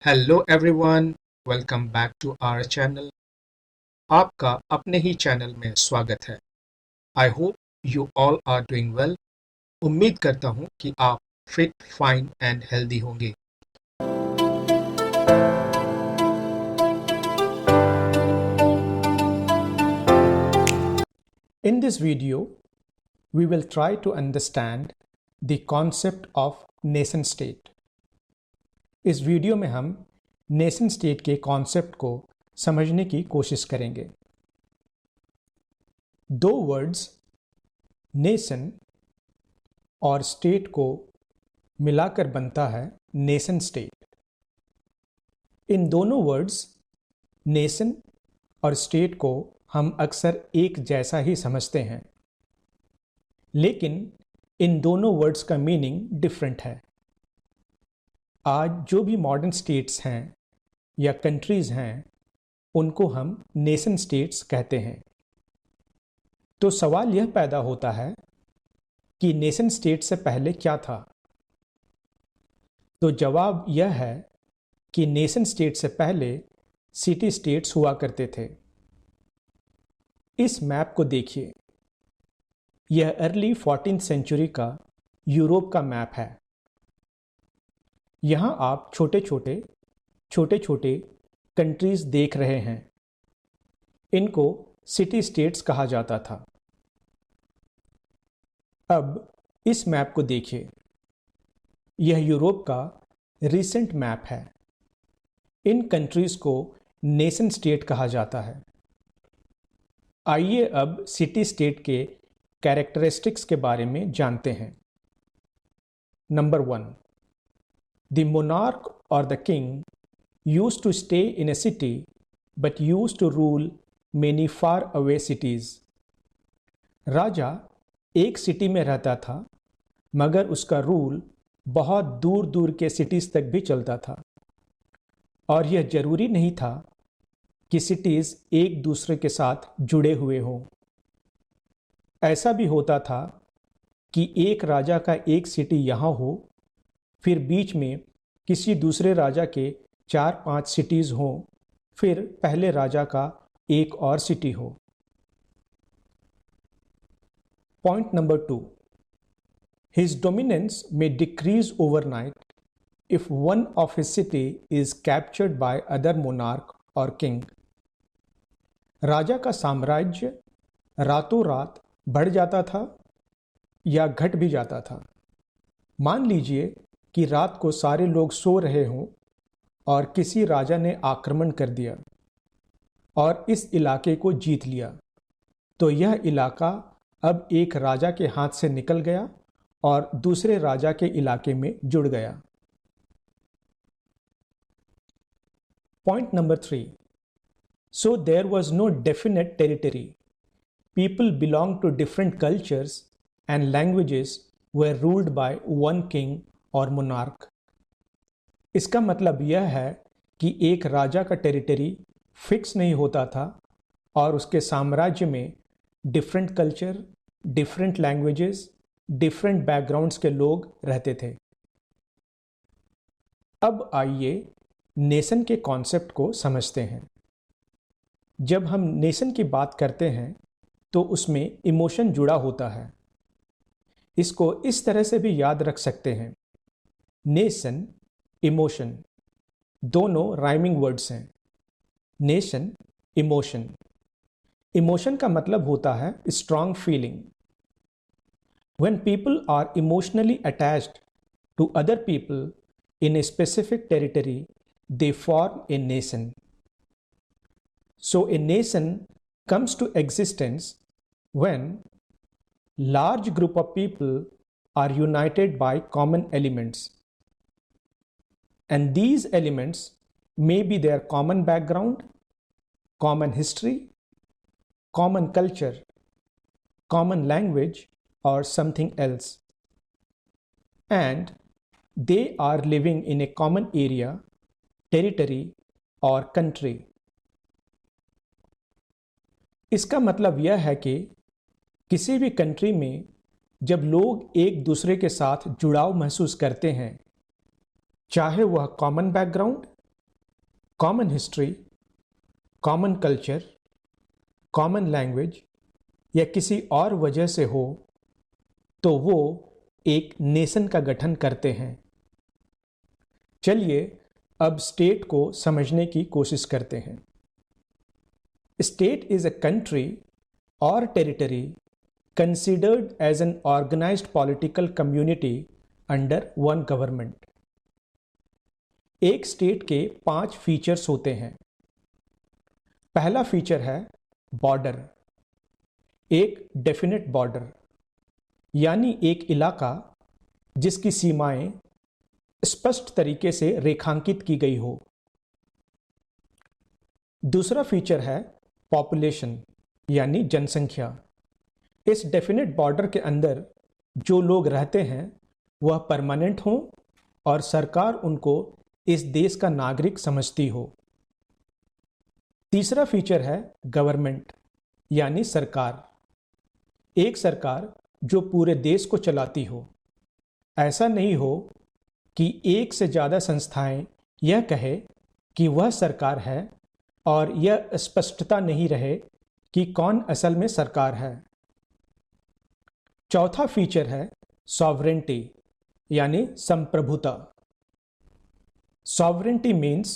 Hello everyone, welcome back to our channel. आपका अपने ही चैनल में स्वागत है। I hope you all are doing well. उम्मीद करता हूँ कि आप फिट, फाइन एंड हेल्दी होंगे। In this video, we will try to understand the concept of nation state. इस वीडियो में हम नेशन स्टेट के कॉन्सेप्ट को समझने की कोशिश करेंगे। दो वर्ड्स नेशन और स्टेट को मिलाकर बनता है नेशन स्टेट। इन दोनों वर्ड्स नेशन और स्टेट को हम अक्सर एक जैसा ही समझते हैं, लेकिन इन दोनों वर्ड्स का मीनिंग डिफरेंट है। आज जो भी मॉडर्न स्टेट्स हैं या कंट्रीज हैं, उनको हम नेशन स्टेट्स कहते हैं। तो सवाल यह पैदा होता है कि नेशन स्टेट से पहले क्या था? तो जवाब यह है कि नेशन स्टेट से पहले सिटी स्टेट्स हुआ करते थे। इस मैप को देखिए, यह अर्ली 14th सेंचुरी का यूरोप का मैप है। यहां आप छोटे छोटे कंट्रीज देख रहे हैं। इनको सिटी स्टेट्स कहा जाता था। अब इस मैप को देखिए, यह यूरोप का रिसेंट मैप है। इन कंट्रीज को नेशन स्टेट कहा जाता है। आइए अब सिटी स्टेट के कैरेक्टरिस्टिक्स के बारे में जानते हैं। नंबर 1, द मोनार्क और the king used to stay in a city but used to rule many far away cities. राजा एक सिटी में रहता था, मगर उसका रूल बहुत दूर दूर के सिटीज तक भी चलता था, और यह जरूरी नहीं था कि सिटीज एक दूसरे के साथ जुड़े हुए हों। ऐसा भी होता था कि एक राजा का एक सिटी यहाँ हो, फिर बीच में किसी दूसरे राजा के 4-5 सिटीज हों, फिर पहले राजा का एक और सिटी हो। पॉइंट नंबर 2, हिज डोमिनेंस में decrease overnight if one of his city is captured by other monarch और किंग। राजा का साम्राज्य रातों रात बढ़ जाता था या घट भी जाता था। मान लीजिए कि रात को सारे लोग सो रहे हों और किसी राजा ने आक्रमण कर दिया और इस इलाके को जीत लिया, तो यह इलाका अब एक राजा के हाथ से निकल गया और दूसरे राजा के इलाके में जुड़ गया। Point number 3, so there was no definite territory. People belonged to different cultures and languages were ruled by one king or monarch. इसका मतलब यह है कि एक राजा का टेरिटरी फिक्स नहीं होता था और उसके साम्राज्य में different culture, different languages, different backgrounds के लोग रहते थे। अब आइए नेशन के कॉन्सेप्ट को समझते हैं। जब हम नेशन की बात करते हैं तो उसमें इमोशन जुड़ा होता है। इसको इस तरह से भी याद रख सकते हैं, नेशन, इमोशन, दोनों राइमिंग वर्ड्स हैं। Nation, emotion. इमोशन का मतलब होता है strong feeling. When people are emotionally attached to other people in a specific territory, they form a nation. So a nation comes to existence when large group of people are united by common elements. And these elements may be their common background, common history, common culture, common language, or something else. And they are living in a common area, territory, or country. इसका मतलब यह है कि किसी भी country में जब लोग एक दूसरे के साथ जुड़ाव महसूस करते हैं, चाहे वह common background, common history, common culture, common language या किसी और वजह से हो तो वो एक नेशन का गठन करते हैं। चलिए अब स्टेट को समझने की कोशिश करते हैं। स्टेट इज अ कंट्री और territory considered as an organized political community under one government। एक स्टेट के 5 फीचर्स होते हैं। पहला फीचर है बॉर्डर, एक डेफिनेट बॉर्डर यानी एक इलाका जिसकी सीमाएं स्पष्ट तरीके से रेखांकित की गई हो। दूसरा फीचर है पॉपुलेशन यानी जनसंख्या। इस डेफिनेट बॉर्डर के अंदर जो लोग रहते हैं वह परमानेंट हों और सरकार उनको इस देश का नागरिक समझती हो। तीसरा फीचर है गवर्नमेंट यानी सरकार, एक सरकार जो पूरे देश को चलाती हो। ऐसा नहीं हो कि एक से ज़्यादा संस्थाएं यह कहे कि वह सरकार है और यह स्पष्टता नहीं रहे कि कौन असल में सरकार है। चौथा फीचर है सॉवरेंटी यानी संप्रभुता। Sovereignty means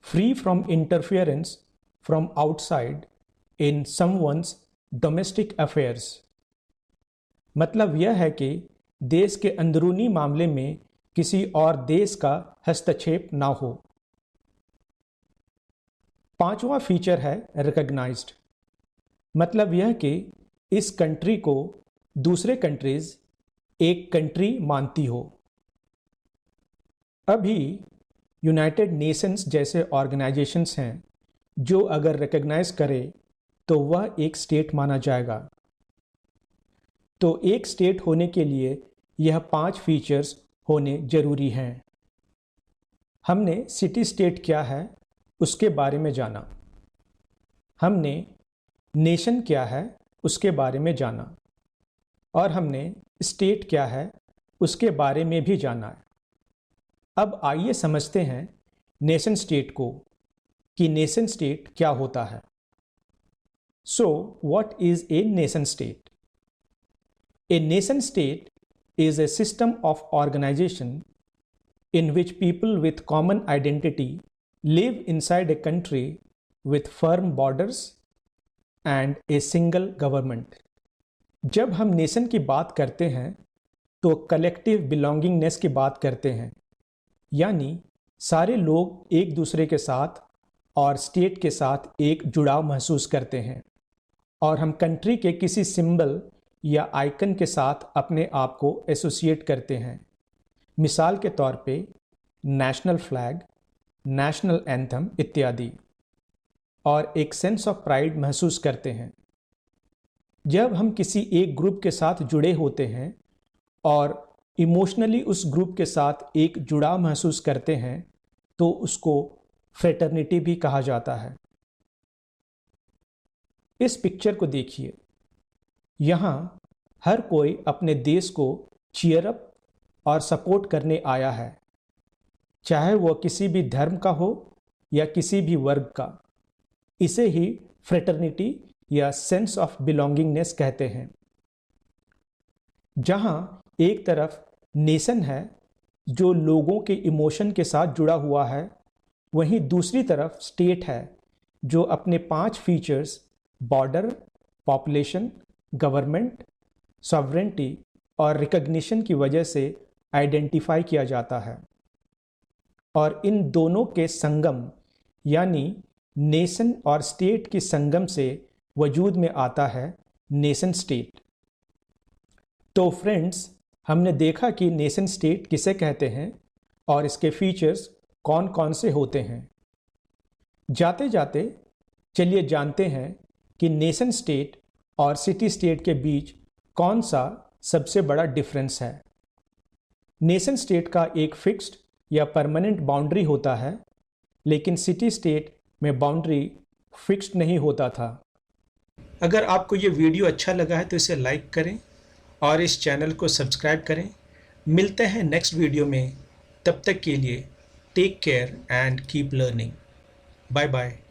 free from interference from outside in someone's domestic affairs. मतलब यह है कि देश के अंदरूनी मामले में किसी और देश का हस्तक्षेप ना हो। पांचवा फीचर है रिकॉग्नाइज्ड। मतलब यह कि इस कंट्री को दूसरे कंट्रीज एक कंट्री मानती हो। अभी यूनाइटेड नेशंस जैसे ऑर्गेनाइजेशंस हैं जो अगर रिकॉग्नाइज करे तो वह एक स्टेट माना जाएगा। तो एक स्टेट होने के लिए यह 5 फीचर्स होने जरूरी हैं। हमने सिटी स्टेट क्या है उसके बारे में जाना, हमने नेशन क्या है उसके बारे में जाना और हमने स्टेट क्या है उसके बारे में भी जाना है। अब आइए समझते हैं नेशन स्टेट को कि नेशन स्टेट क्या होता है। So what is a nation state? A nation state is a system of organization in which people with common identity live inside a country with firm borders and a single government। जब हम nation की बात करते हैं तो collective belongingness की बात करते हैं, यानी सारे लोग एक दूसरे के साथ और स्टेट के साथ एक जुड़ाव महसूस करते हैं और हम कंट्री के किसी सिंबल या आइकन के साथ अपने आप को एसोसिएट करते हैं। मिसाल के तौर पे नेशनल फ्लैग, नेशनल एंथम इत्यादि, और एक सेंस ऑफ प्राइड महसूस करते हैं। जब हम किसी एक ग्रुप के साथ जुड़े होते हैं और इमोशनली उस ग्रुप के साथ एक जुड़ाव महसूस करते हैं तो उसको फ्रेटर्निटी भी कहा जाता है। इस पिक्चर को देखिए, यहाँ हर कोई अपने देश को चीयर अप और सपोर्ट करने आया है, चाहे वह किसी भी धर्म का हो या किसी भी वर्ग का। इसे ही फ्रेटर्निटी या सेंस ऑफ बिलोंगिंगनेस कहते हैं। जहाँ एक तरफ नेशन है जो लोगों के इमोशन के साथ जुड़ा हुआ है, वहीं दूसरी तरफ स्टेट है जो अपने 5 features border, population, government, sovereignty और रिकॉग्निशन की वजह से आइडेंटिफाई किया जाता है। और इन दोनों के संगम यानी नेशन और स्टेट की संगम से वजूद में आता है नेशन स्टेट। तो फ्रेंड्स, हमने देखा कि नेशन स्टेट किसे कहते हैं और इसके फीचर्स कौन कौन से होते हैं। जाते जाते चलिए जानते हैं कि नेशन स्टेट और सिटी स्टेट के बीच कौन सा सबसे बड़ा डिफरेंस है। नेशन स्टेट का एक फिक्स्ड या परमानेंट बाउंड्री होता है, लेकिन सिटी स्टेट में बाउंड्री फिक्स्ड नहीं होता था। अगर आपको ये वीडियो अच्छा लगा है तो इसे लाइक करें और इस चैनल को सब्सक्राइब करें। मिलते हैं नेक्स्ट वीडियो में, तब तक के लिए take care and keep learning. Bye bye.